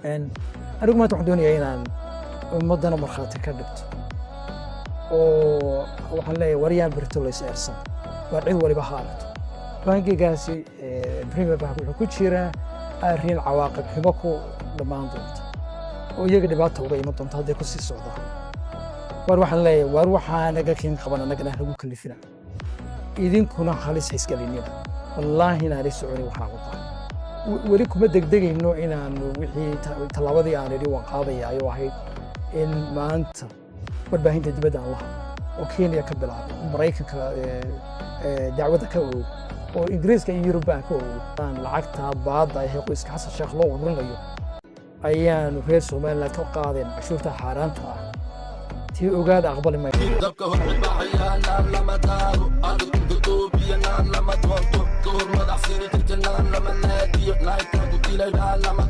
anigu maanta waxaan doonayaa inaan ummaddana markhaati ka dhigto oo waxaan leeyahay waryaan berito lays eersan waar cid waliba ha aragto bangigaasi premier bank wuxuu ku jiraa arrin cawaaqib xumo ku dhammaan doonta oo iyaga dhibaata uga iman doonta hadday ku sii socdaan waar waxaan leeyahay waar waxaa naga keen qaban annagana lagu kalifina idinkuna halis haysgalinina wallaahi inaanay soconin waxaa wadaa weli kuma degdegayno inaan wixii tallaabadii aan idhi waan qaadaya ayuu ahayd in maanta warbaahinta dibadda aan laha oo Kenya ka bilaabay Maraykanka dacwada ka oog oo Ingiriiska iyo Yurubba ka oog aan lacagta baadda ay qoyska Xasan Sheekh loo ururinayo ayaan reer Soomaaliland ka qaadeen cashuurta xaaraanta ah tii ogaada aqbali ma dabka hor baxayaan lama taabo aad ku duubiyaan lama toonto goor madax sii jirtaan lama naadiyo naayta ku dilay lama